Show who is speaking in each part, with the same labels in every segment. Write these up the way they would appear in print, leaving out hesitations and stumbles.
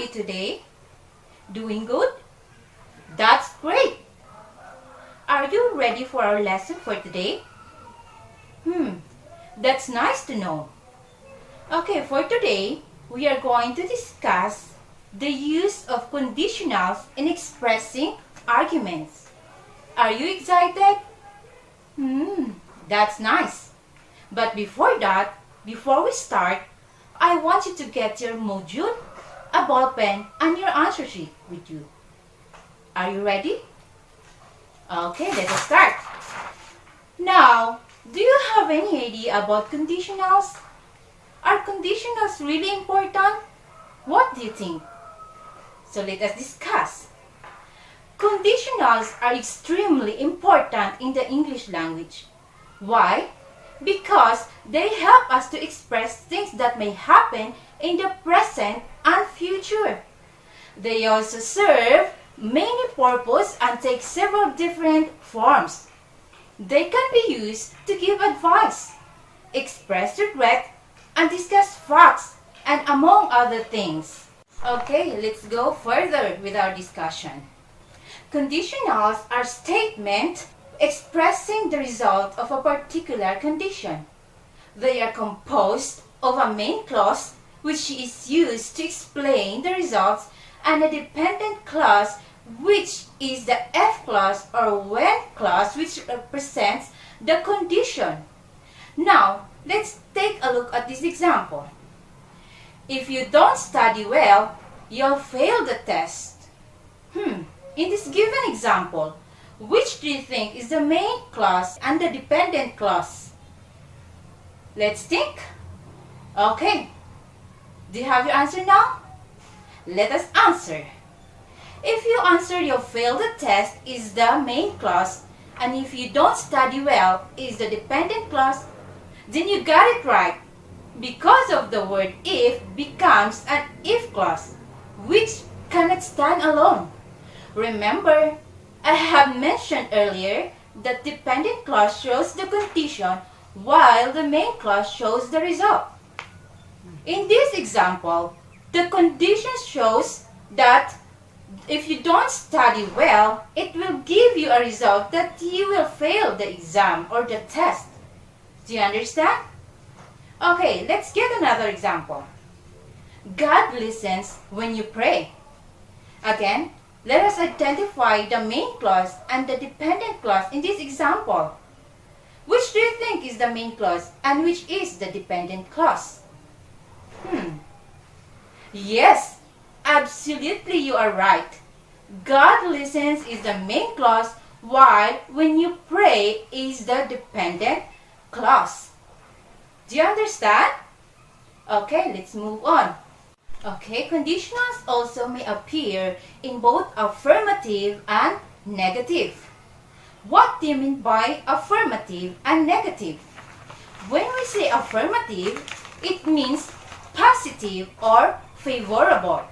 Speaker 1: you today? Doing good? That's great! Are you ready for our lesson for today? That's nice to know. Okay, for today, we are going to discuss the use of conditionals in expressing arguments. Are you excited? That's nice. But before that, before we start, I want you to get your module, a ball pen, and your answer sheet with you. Are you ready? Okay, let us start. Now, do you have any idea about conditionals? Are conditionals really important? What do you think? So let us discuss. Conditionals are extremely important in the English language. Why? Because they help us to express things that may happen in the present and future. They also serve many purposes and take several different forms. They can be used to give advice, express regret, and discuss facts, and among other things. Okay, let's go further with our discussion. Conditionals are statements expressing the result of a particular condition. They are composed of a main clause, which is used to explain the results, and a dependent clause, which is the if clause or when clause, which represents the condition. Now, let's take a look at this example. If you don't study well, you'll fail the test. In this given example, which do you think is the main clause and the dependent clause? Let's think. Okay. Do you have your answer now? Let us answer. If you answer you'll fail the test is the main clause, and if you don't study well is the dependent clause, then you got it right. Because of the word if becomes an if clause, which cannot stand alone. Remember, I have mentioned earlier that dependent clause shows the condition while the main clause shows the result. In this example, the condition shows that if you don't study well, it will give you a result that you will fail the exam or the test. Do you understand? Okay, let's get another example. God listens when you pray. Again, let us identify the main clause and the dependent clause in this example. Which do you think is the main clause and which is the dependent clause? Yes, absolutely you are right. God listens is the main clause, while when you pray is the dependent clause. Do you understand? Okay, let's move on. Okay, conditionals also may appear in both affirmative and negative. What do you mean by affirmative and negative? When we say affirmative, it means positive or favorable.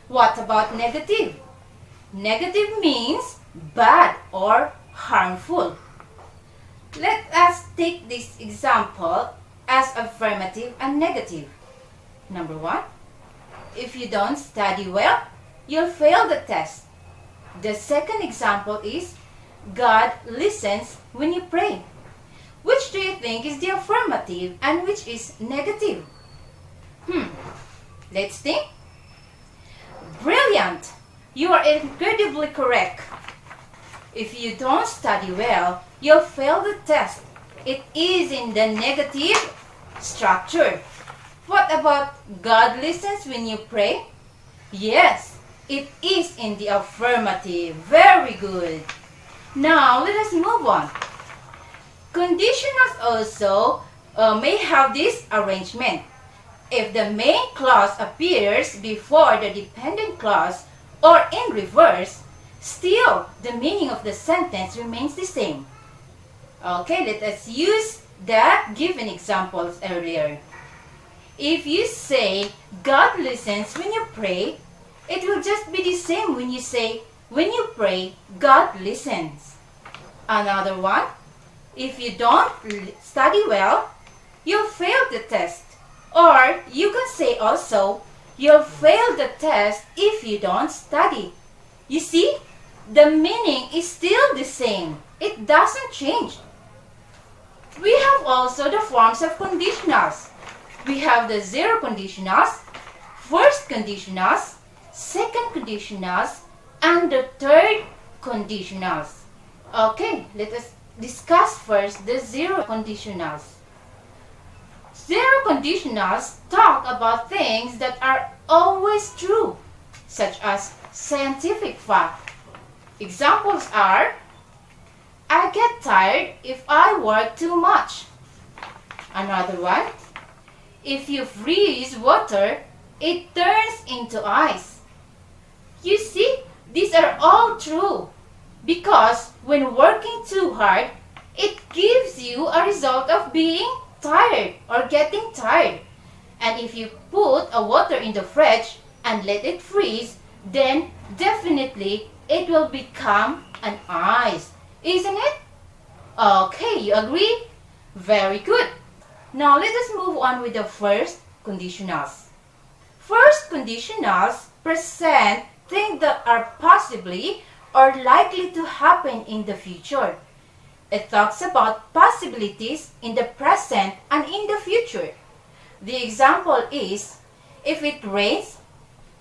Speaker 1: What about negative? Negative means bad or harmful. Let us take this example as affirmative and negative. Number 1, if you don't study well, you'll fail the test. The second example is God listens when you pray. Which do you think is the affirmative and which is negative? Let's think. Brilliant! You are incredibly correct. If you don't study well, you'll fail the test. It is in the negative structure. What about God listens when you pray? Yes, it is in the affirmative. Very good. Now, let us move on. Conditionals also may have this arrangement. If the main clause appears before the dependent clause or in reverse, still the meaning of the sentence remains the same. Okay, let us use the given examples earlier. If you say, God listens when you pray, it will just be the same when you say, when you pray, God listens. Another one, if you don't study well, you'll fail the test. Or you can say also, You'll fail the test if you don't study. You see, the meaning is still the same. It doesn't change. We have also the forms of conditionals. We have the zero conditionals, first conditionals, second conditionals, and the third conditionals. Okay, let us discuss first the zero conditionals. Zero conditionals talk about things that are always true, such as scientific fact. Examples are, I get tired if I work too much. Another one, if you freeze water, it turns into ice. You see, these are all true because when working too hard, it gives you a result of being tired or getting tired. And if you put a water in the fridge and let it freeze, then definitely it will become an ice. Isn't it? Okay, you agree? Very good. Now let us move on with the first conditionals. First conditionals present things that are possibly or likely to happen in the future. It talks about possibilities in the present and in the future. The example is, if it rains,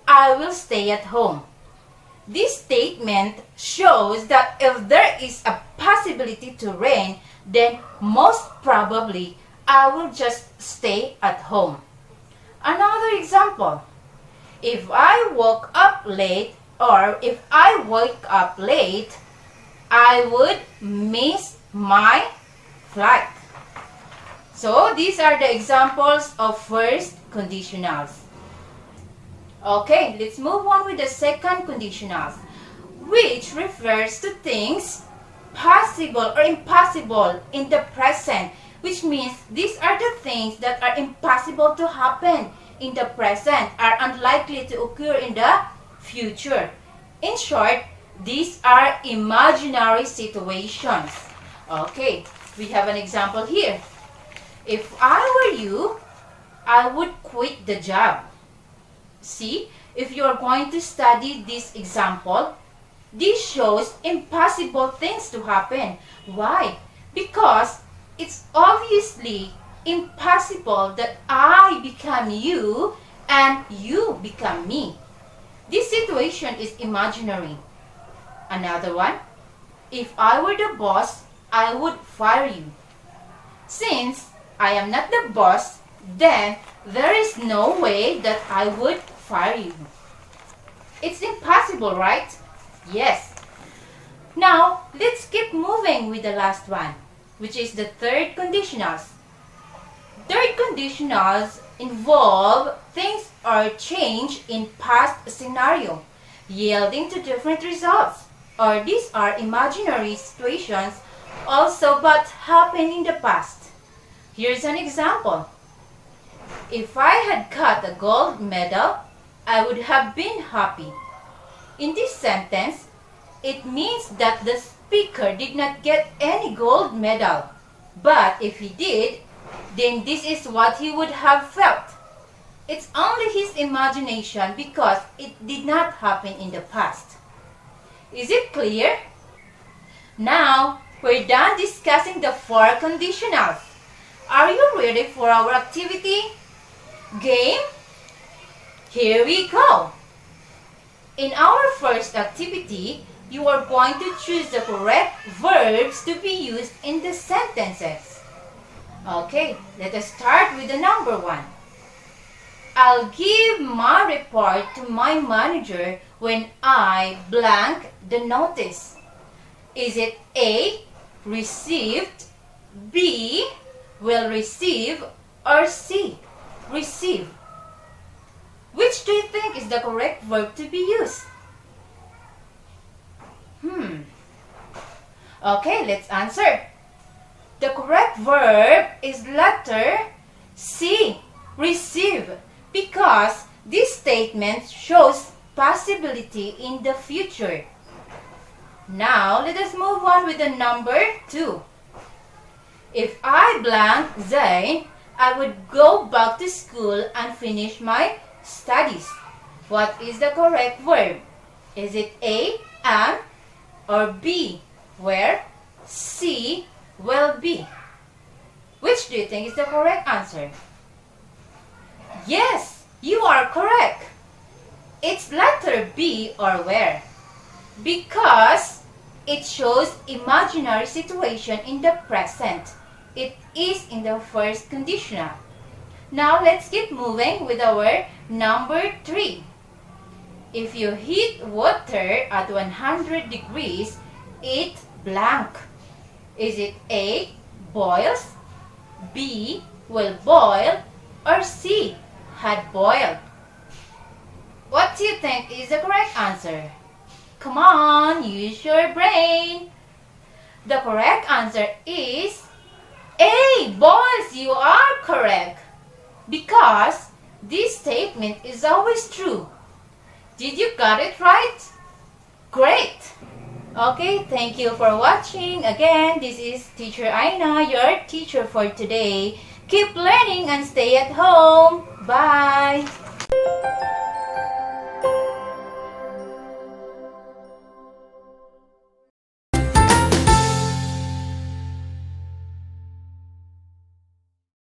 Speaker 1: I will stay at home. This statement shows that if there is a possibility to rain, then most probably I will just stay at home. Another example, if I woke up late or if I wake up late, I would miss my flight. So these are the examples of first conditionals. Okay, let's move on with the second conditionals, which refers to things possible or impossible in the present, which means these are the things that are impossible to happen in the present, are unlikely to occur in the future. In short, these are imaginary situations. Okay, we have an example here. If I were you, I would quit the job. See, if you are going to study this example, this shows impossible things to happen. Why? Because it's obviously impossible that I become you and you become me. This situation is imaginary. Another one, if I were the boss, I would fire you. Since I am not the boss, then there is no way that I would fire you. It's impossible, right? Yes. Now, let's keep moving with the last one, which is the third conditionals. Third conditionals involve things or change in past scenario, yielding to different results. Or these are imaginary situations also but happen in the past. Here's an example. If I had got a gold medal, I would have been happy. In this sentence, it means that the speaker did not get any gold medal. But if he did, then this is what he would have felt. It's only his imagination because it did not happen in the past. Is it clear? Now, we're done discussing the four conditionals. Are you ready for our activity? Game? Here we go. In our first activity, you are going to choose the correct verbs to be used in the sentences. Okay, let us start with the number one. I'll give my report to my manager when I blank the notice. Is it A, received, B, will receive, or C, receive? Which do you think is the correct verb to be used? Okay, let's answer. The correct verb is letter C, receive, because this statement shows possibility in the future. Now, let us move on with the number 2. If I blank Zain, I would go back to school and finish my studies. What is the correct verb? Is it A, am, or B, where, C, will be? Which do you think is the correct answer? Yes, you are correct. It's letter B, or where, because it shows imaginary situation in the present. It is in the first conditional. Now let's keep moving with our number 3. If you heat water at 100 degrees, it blank. Is it A, boils, B, will boil, or C, had boiled? What do you think is the correct answer? Come on, use your brain. The correct answer is A, boils. You are correct. Because this statement is always true. Did you got it right? Great! Okay, thank you for watching. Again, this is Teacher Ainah, your teacher for today. Keep learning and stay at home. Bye!